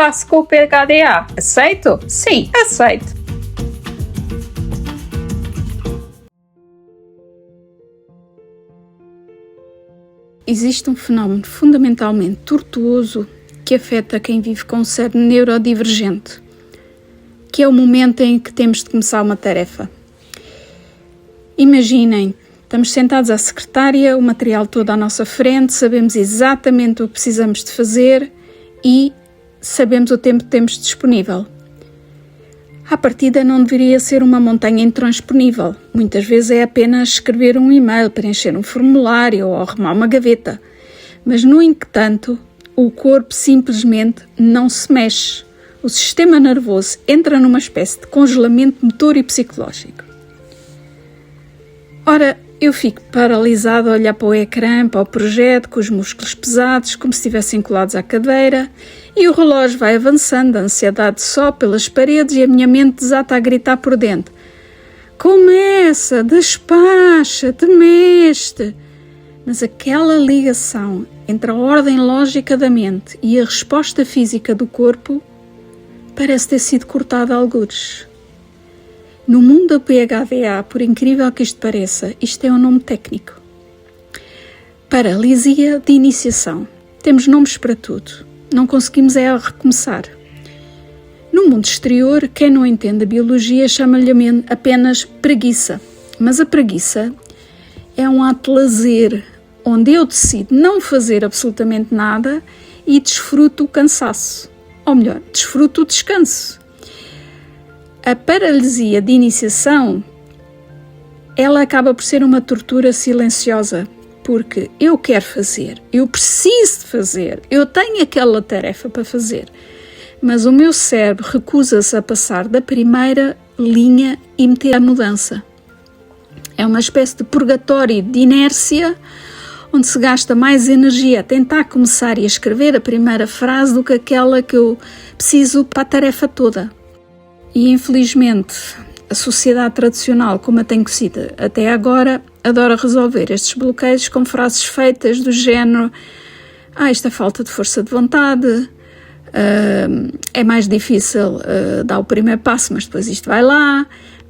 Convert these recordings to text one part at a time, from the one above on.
faço com o PHDA? Aceito? Sim, aceito. Existe um fenómeno fundamentalmente tortuoso que afeta quem vive com um cérebro neurodivergente, que é o momento em que temos de começar uma tarefa. Imaginem, estamos sentados à secretária, o material todo à nossa frente, sabemos exatamente o que precisamos de fazer e sabemos o tempo que temos disponível. À partida não deveria ser uma montanha intransponível. Muitas vezes é apenas escrever um e-mail, preencher um formulário ou arrumar uma gaveta. Mas, no entanto, o corpo simplesmente não se mexe. O sistema nervoso entra numa espécie de congelamento motor e psicológico. Ora, eu fico paralisado a olhar para o ecrã, para o projeto, com os músculos pesados, como se estivessem colados à cadeira, e o relógio vai avançando, a ansiedade sobe pelas paredes e a minha mente desata a gritar por dentro. Começa, despacha-te, mexe-te. Mas aquela ligação entre a ordem lógica da mente e a resposta física do corpo parece ter sido cortada a algures. No mundo da PHDA, por incrível que isto pareça, isto é um nome técnico. Paralisia de iniciação. Temos nomes para tudo. Não conseguimos recomeçar. No mundo exterior, quem não entende a biologia chama-lhe apenas preguiça. Mas a preguiça é um ato de lazer, onde eu decido não fazer absolutamente nada e desfruto o cansaço. Ou melhor, desfruto o descanso. A paralisia de iniciação, ela acaba por ser uma tortura silenciosa, porque eu quero fazer, eu preciso de fazer, eu tenho aquela tarefa para fazer, mas o meu cérebro recusa-se a passar da primeira linha e meter a mudança. É uma espécie de purgatório de inércia, onde se gasta mais energia a tentar começar e a escrever a primeira frase do que aquela que eu preciso para a tarefa toda. E, infelizmente, a sociedade tradicional, como a tem conhecido até agora, adora resolver estes bloqueios com frases feitas do género: isto é falta de força de vontade, é mais difícil dar o primeiro passo, mas depois isto vai lá,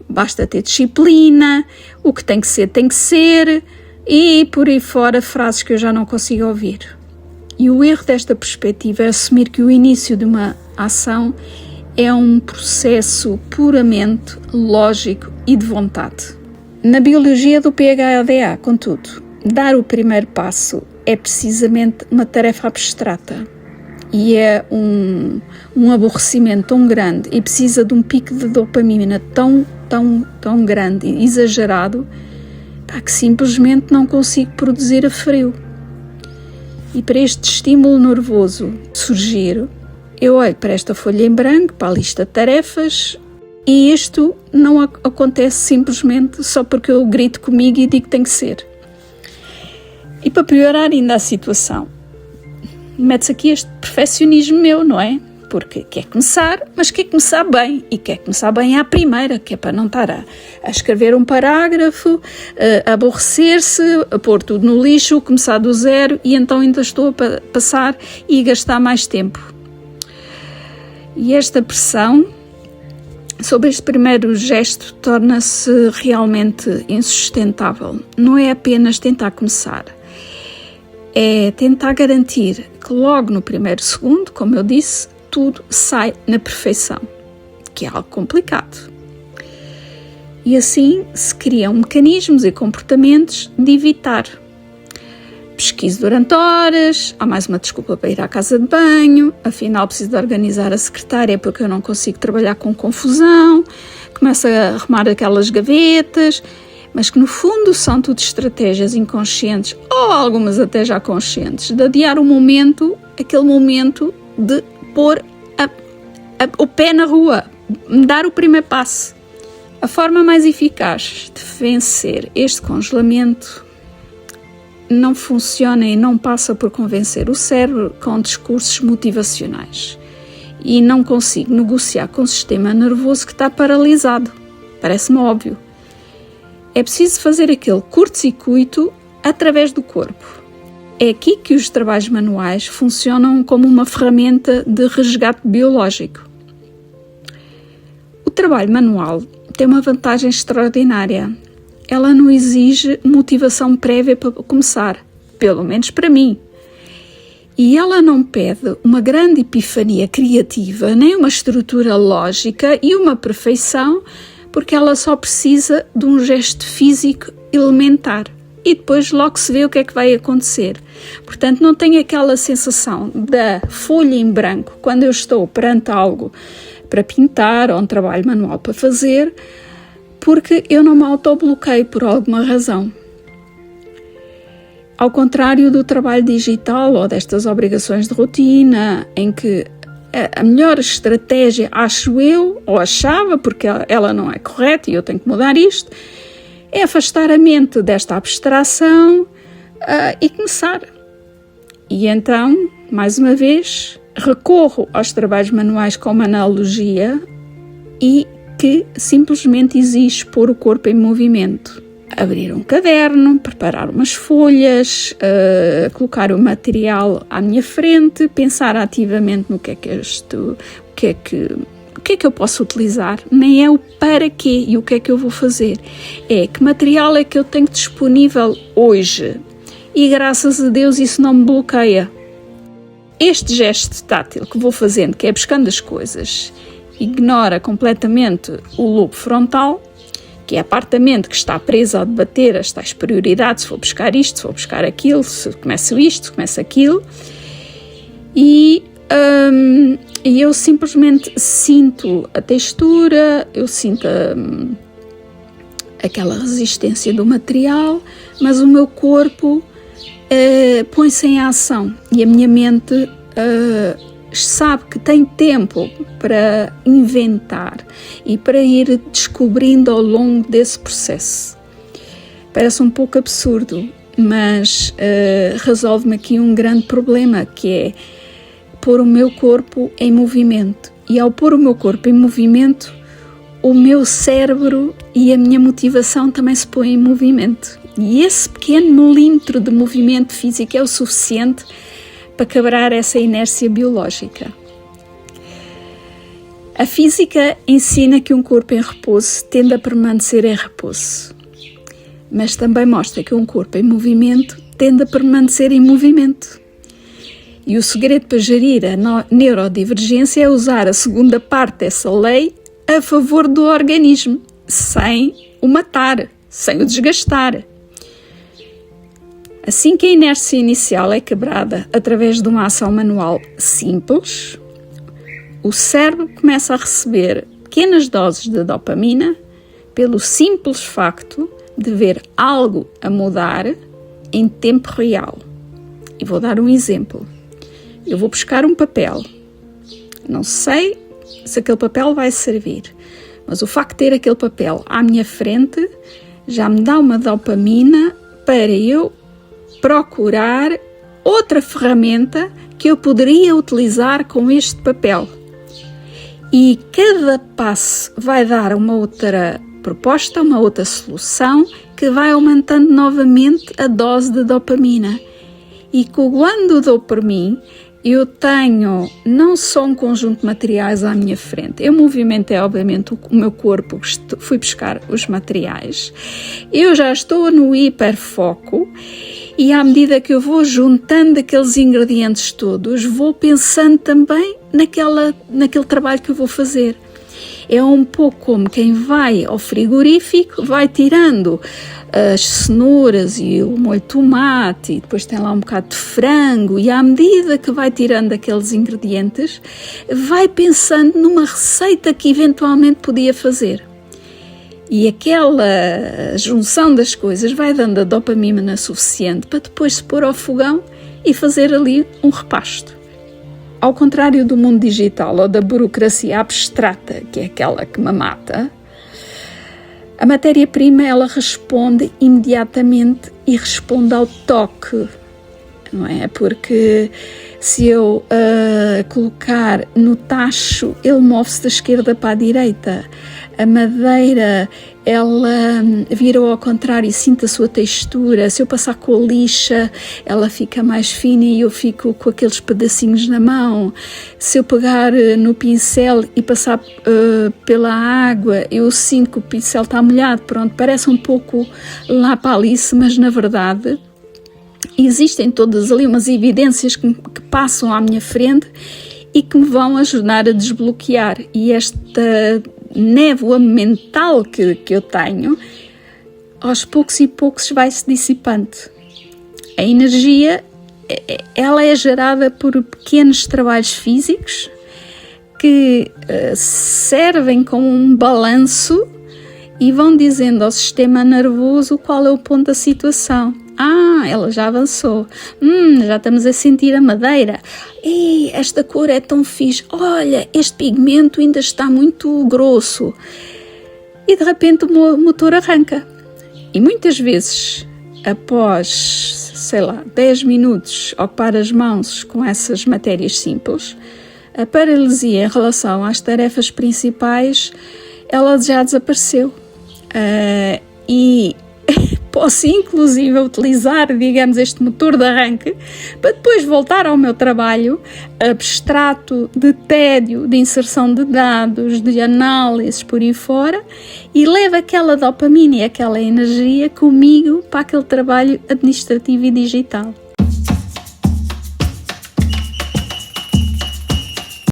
basta ter disciplina, o que tem que ser, e por aí fora frases que eu já não consigo ouvir. E o erro desta perspectiva é assumir que o início de uma ação é um processo puramente lógico e de vontade. Na biologia do PHDA, contudo, dar o primeiro passo é precisamente uma tarefa abstrata e é um aborrecimento tão grande e precisa de um pico de dopamina tão grande e exagerado que simplesmente não consigo produzir a frio. E para este estímulo nervoso surgir, eu olho para esta folha em branco, para a lista de tarefas, e isto não acontece simplesmente só porque eu grito comigo e digo que tem que ser. E para piorar ainda a situação, mete-se aqui este perfeccionismo meu, não é? Porque quer começar, mas quer começar bem, e quer começar bem à primeira, que é para não estar a escrever um parágrafo, a aborrecer-se, a pôr tudo no lixo, começar do zero, e então ainda estou a passar e gastar mais tempo. E esta pressão sobre este primeiro gesto torna-se realmente insustentável. Não é apenas tentar começar, é tentar garantir que logo no primeiro segundo, como eu disse, tudo sai na perfeição, que é algo complicado. E assim se criam mecanismos e comportamentos de evitar. Pesquiso durante horas, há mais uma desculpa para ir à casa de banho, afinal preciso de organizar a secretária porque eu não consigo trabalhar com confusão, começo a arrumar aquelas gavetas, mas que no fundo são tudo estratégias inconscientes, ou algumas até já conscientes, de adiar o momento, aquele momento de pôr o pé na rua, dar o primeiro passo. A forma mais eficaz de vencer este congelamento não funciona e não passa por convencer o cérebro com discursos motivacionais. E não consigo negociar com o sistema nervoso que está paralisado. Parece-me óbvio. É preciso fazer aquele curto-circuito através do corpo. É aqui que os trabalhos manuais funcionam como uma ferramenta de resgate biológico. O trabalho manual tem uma vantagem extraordinária. Ela não exige motivação prévia para começar, pelo menos para mim. E ela não pede uma grande epifania criativa, nem uma estrutura lógica e uma perfeição, porque ela só precisa de um gesto físico elementar. E depois logo se vê o que é que vai acontecer. Portanto, não tenho aquela sensação da folha em branco quando eu estou perante algo para pintar ou um trabalho manual para fazer, porque eu não me autobloqueio por alguma razão. Ao contrário do trabalho digital ou destas obrigações de rotina, em que a melhor estratégia, acho eu, ou achava, porque ela não é correta e eu tenho que mudar isto, é afastar a mente desta abstração e começar. E então, mais uma vez, recorro aos trabalhos manuais como analogia e que simplesmente exige pôr o corpo em movimento. Abrir um caderno, preparar umas folhas, colocar o material à minha frente, pensar ativamente no que é que eu posso utilizar, nem é o para quê e o que é que eu vou fazer. É que material é que eu tenho disponível hoje e graças a Deus isso não me bloqueia. Este gesto tátil que vou fazendo, que é buscando as coisas, ignora completamente o lobo frontal, que é a parte da mente que está presa a debater as tais prioridades, se vou buscar isto, se vou buscar aquilo, se começo isto, se começo aquilo, e eu simplesmente sinto a textura, eu sinto aquela resistência do material, mas o meu corpo põe-se em ação e a minha mente sabe que tem tempo para inventar e para ir descobrindo ao longo desse processo. Parece um pouco absurdo, mas resolve-me aqui um grande problema, que é pôr o meu corpo em movimento. E ao pôr o meu corpo em movimento, o meu cérebro e a minha motivação também se põem em movimento. E esse pequeno milímetro de movimento físico é o suficiente para quebrar essa inércia biológica. A física ensina que um corpo em repouso tende a permanecer em repouso, mas também mostra que um corpo em movimento tende a permanecer em movimento. E o segredo para gerir a neurodivergência é usar a segunda parte dessa lei a favor do organismo, sem o matar, sem o desgastar. Assim que a inércia inicial é quebrada através de uma ação manual simples, o cérebro começa a receber pequenas doses de dopamina pelo simples facto de ver algo a mudar em tempo real. E vou dar um exemplo. Eu vou buscar um papel. Não sei se aquele papel vai servir, mas o facto de ter aquele papel à minha frente já me dá uma dopamina para eu procurar outra ferramenta que eu poderia utilizar com este papel. E cada passo vai dar uma outra proposta, uma outra solução que vai aumentando novamente a dose de dopamina. E quando dou por mim, eu tenho não só um conjunto de materiais à minha frente, eu movimentei obviamente o meu corpo, fui buscar os materiais, eu já estou no hiperfoco e à medida que eu vou juntando aqueles ingredientes todos, vou pensando também naquele trabalho que eu vou fazer. É um pouco como quem vai ao frigorífico, vai tirando as cenouras e o molho de tomate, e depois tem lá um bocado de frango, e à medida que vai tirando aqueles ingredientes, vai pensando numa receita que eventualmente podia fazer. E aquela junção das coisas vai dando a dopamina suficiente para depois se pôr ao fogão e fazer ali um repasto. Ao contrário do mundo digital ou da burocracia abstrata, que é aquela que me mata, a matéria-prima ela responde imediatamente e responde ao toque, não é? Porque se eu colocar no tacho, ele move-se da esquerda para a direita. a madeira ela virou ao contrário e sinto a sua textura. Se eu passar com a lixa, ela fica mais fina e eu fico com aqueles pedacinhos na mão. Se eu pegar no pincel e passar pela água, eu sinto que o pincel está molhado. Pronto, parece um pouco Lapalice, mas na verdade existem todas ali umas evidências que passam à minha frente e que me vão ajudar a desbloquear. E esta névoa mental que eu tenho, aos poucos e poucos vai-se dissipando. A energia, ela é gerada por pequenos trabalhos físicos que servem como um balanço e vão dizendo ao sistema nervoso qual é o ponto da situação. Ela já avançou. Já estamos a sentir a madeira. Esta cor é tão fixe. Olha, este pigmento ainda está muito grosso. E de repente o motor arranca. E muitas vezes, após, 10 minutos ocupar as mãos com essas matérias simples, a paralisia em relação às tarefas principais, ela já desapareceu. E posso inclusive utilizar, digamos, este motor de arranque para depois voltar ao meu trabalho abstrato de tédio, de inserção de dados, de análises por aí fora, e levo aquela dopamina e aquela energia comigo para aquele trabalho administrativo e digital.